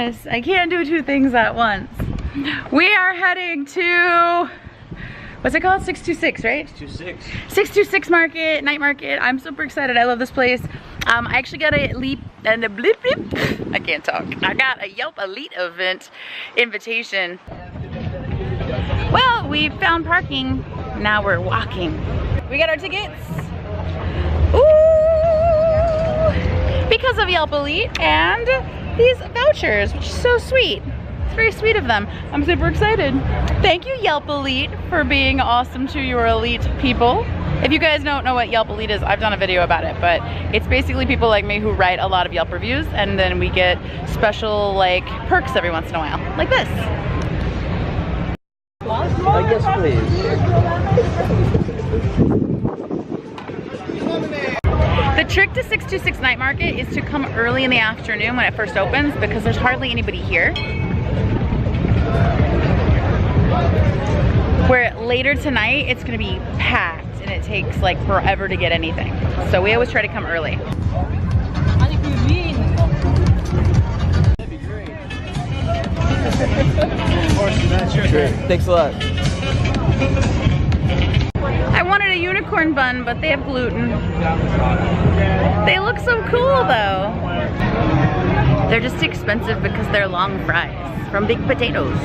goodness, I can't do two things at once. We are heading to, what's it called? 626, right? 626. 626 market, night market. I'm super excited. I love this place. I actually got a leap and a blip blip. I can't talk. I got a Yelp Elite event invitation. Well, we found parking. Now we're walking. We got our tickets. Ooh! Because of Yelp Elite and these vouchers, which is so sweet. It's very sweet of them. I'm super excited. Thank you, Yelp Elite, for being awesome to your elite people. If you guys don't know what Yelp Elite is, I've done a video about it, but it's basically people like me who write a lot of Yelp reviews, and then we get special like perks every once in a while, like this. Yes, please. The trick to 626 Night Market is to come early in the afternoon when it first opens, because there's hardly anybody here. Where later tonight, it's gonna be packed and it takes like forever to get anything. So we always try to come early. That'd be great. Great. Thanks a lot. I wanted a unicorn bun, but they have gluten. They look so cool though. They're just expensive because they're long fries from Big Potatoes.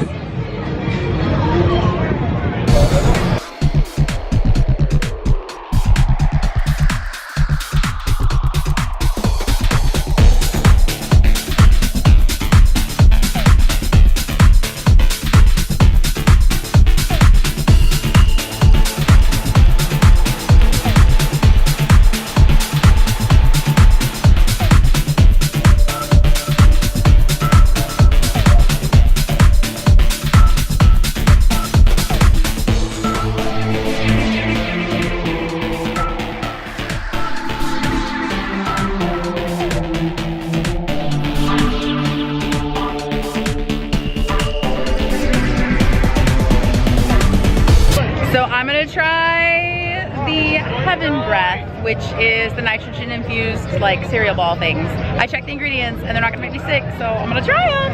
So I'm gonna try the Heaven Breath, which is the nitrogen infused like cereal ball things. I checked the ingredients and they're not gonna make me sick, so I'm gonna try them.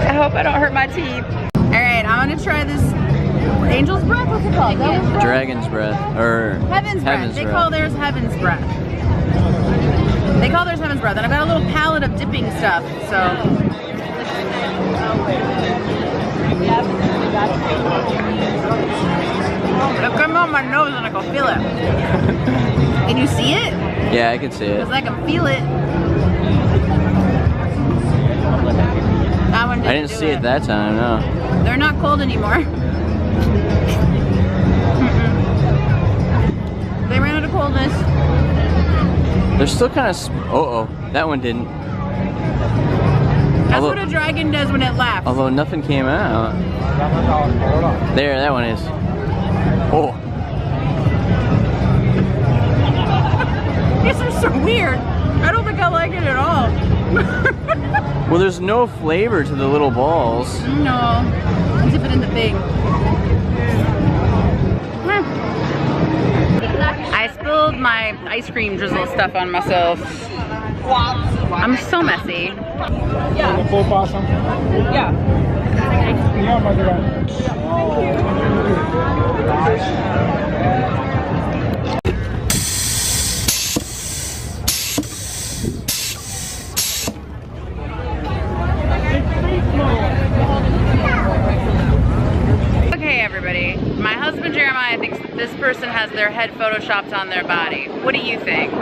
I hope I don't hurt my teeth. All right, I'm gonna try this Angel's Breath, what's it called? Dragon's Breath, or Heaven's Breath. They call theirs Heaven's Breath. They call theirs Heaven's Breath, and I've got a little palette of dipping stuff, so. It came on my nose and I can feel it. Can you see it? Yeah, I can see it. Because I can feel it. That one I didn't see it that time, no. They're not cold anymore. They ran out of coldness. They're still kind of, uh-oh, that one didn't. That's what a dragon does when it laughs. Although nothing came out. There, that one is. Oh. This is so weird. I don't think I like it at all. Well, there's no flavor to the little balls. No. Dip it in the thing. I spilled my ice cream drizzle stuff on myself. I'm so messy. Yeah. Yeah. Okay, everybody. My husband Jeremiah thinks that this person has their head photoshopped on their body. What do you think?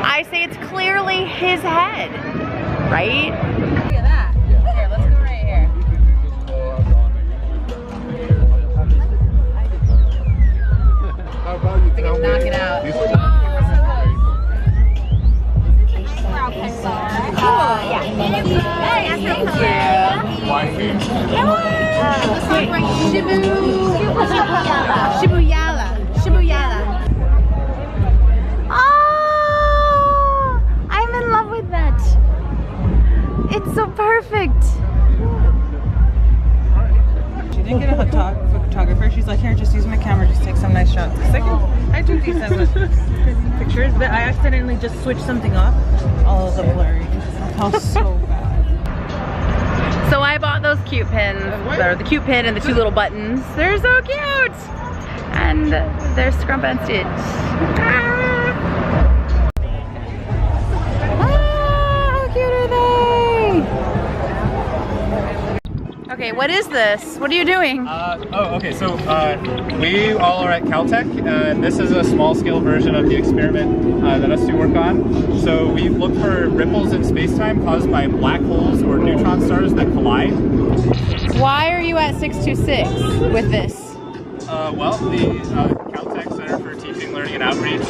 I say it's clearly his head, right? Look at that. Here, let's go right here. I think I'm knocking out. Shibuyala. Oh, I'm in love with that. didn't get a photographer. She's like, here, just use my camera, just take some nice shots. It's like, I took decent pictures, but I accidentally just switched something off. All of the blurry. I felt so bad. So I bought those cute pins, or the cute pin and the two little buttons. They're so cute! And they're scrump and stitch. How cute are they? Okay, what is this? What are you doing? Okay, so we all are at Caltech, and this is a small-scale version of the experiment that us two work on. So we look for ripples in space-time caused by black holes or neutron stars that collide. Why are you at 626 with this? Well, the Caltech Center for Teaching, Learning, and Outreach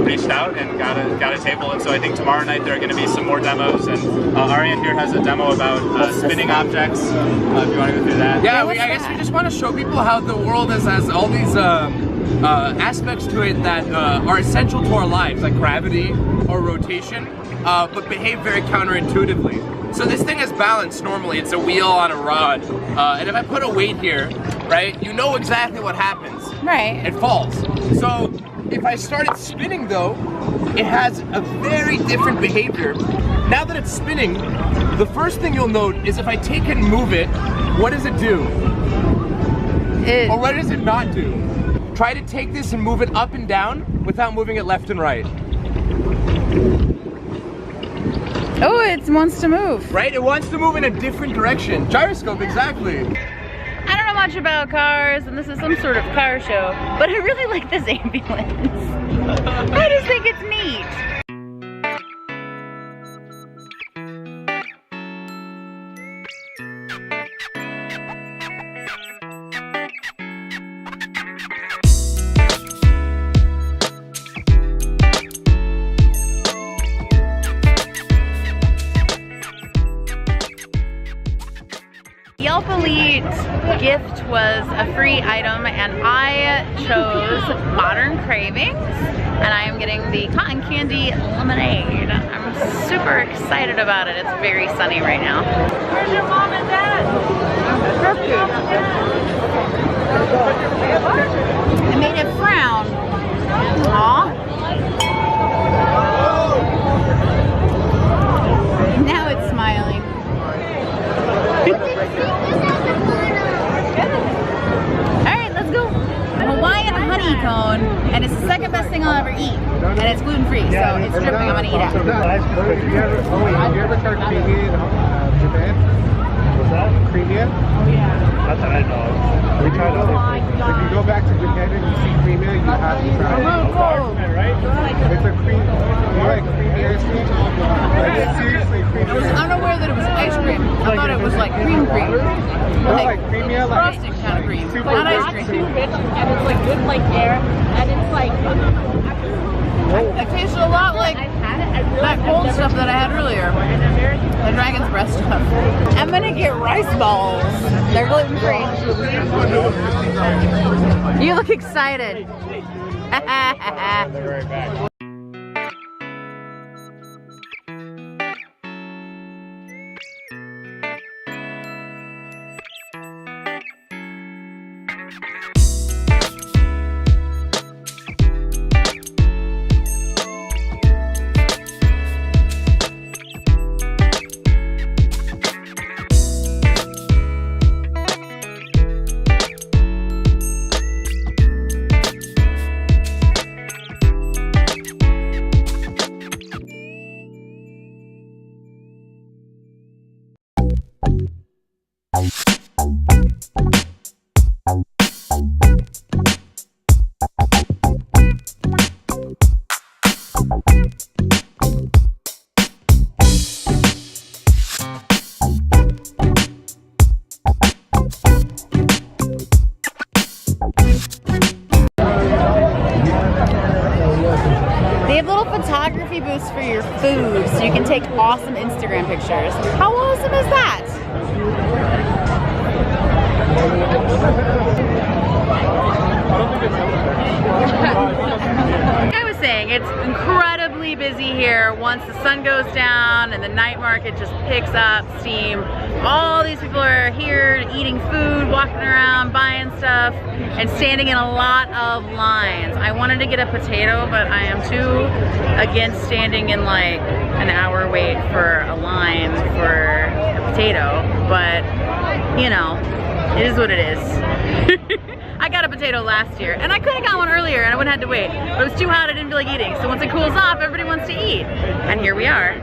reached out and got a table, and so I think tomorrow night there are going to be some more demos, and Ariane here has a demo about spinning objects, if you want to go through that. Yeah, I guess we just want to show people how the world has all these aspects to it that are essential to our lives, like gravity or rotation, but behave very counterintuitively. So this thing is balanced normally. It's a wheel on a rod. And if I put a weight here, right, you know exactly what happens. Right. It falls. So if I started spinning though, it has a very different behavior. Now that it's spinning, the first thing you'll note is if I take and move it, what does it do? Or what does it not do? Try to take this and move it up and down without moving it left and right. Oh, it wants to move. Right? It wants to move in a different direction. Gyroscope, exactly. I don't know much about cars, and this is some sort of car show, but I really like this ambulance. I just think it's neat. Yelp Elite gift was a free item, and I chose Modern Cravings, and I am getting the cotton candy lemonade. I'm super excited about it. It's very sunny right now. Where's your mom and dad? I made it frown. Aw. Now it's smiling. Alright, let's go. Hawaiian honey cone, and it's the second best thing I'll ever eat. And it's gluten-free, so it's dripping. I'm gonna eat it. Have you ever tried creamy in Japan? Was that creamy? Oh yeah. That's what I know. We tried other things. If you go back to Japan and you see creamy, you have to try it. Right? It's a cream. You like creamy ice cream? Like, seriously creamy. I was unaware that it was ice cream. I thought it was like cream. Like creamy, like frosting kind of cream, not ice cream. Too rich, and it's like good like air, and it's like. It tastes a lot like that cold stuff that I had earlier. The dragon's breast stuff. I'm gonna get rice balls. They're gluten free. You look excited. They have little photography booths for your food, so you can take awesome Instagram pictures. How awesome is that? Like I was saying, it's incredibly busy here once the sun goes down and the night market just picks up steam. all these people are here eating food, walking around, buying stuff, and standing in a lot of lines. I wanted to get a potato, but I am too against standing in like an hour wait for a line for a potato, but you know, it is what it is. I got a potato last year, and I could have got one earlier and I wouldn't have had to wait, but it was too hot, I didn't feel like eating. So once it cools off, everybody wants to eat. And here we are.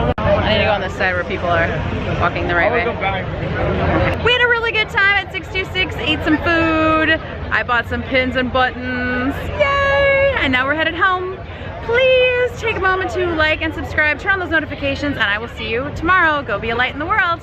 I need to go on this side where people are walking the right way. We had a really good time at 626, ate some food. I bought some pins and buttons, yay! And now we're headed home. Please take a moment to like and subscribe, turn on those notifications, and I will see you tomorrow. Go be a light in the world.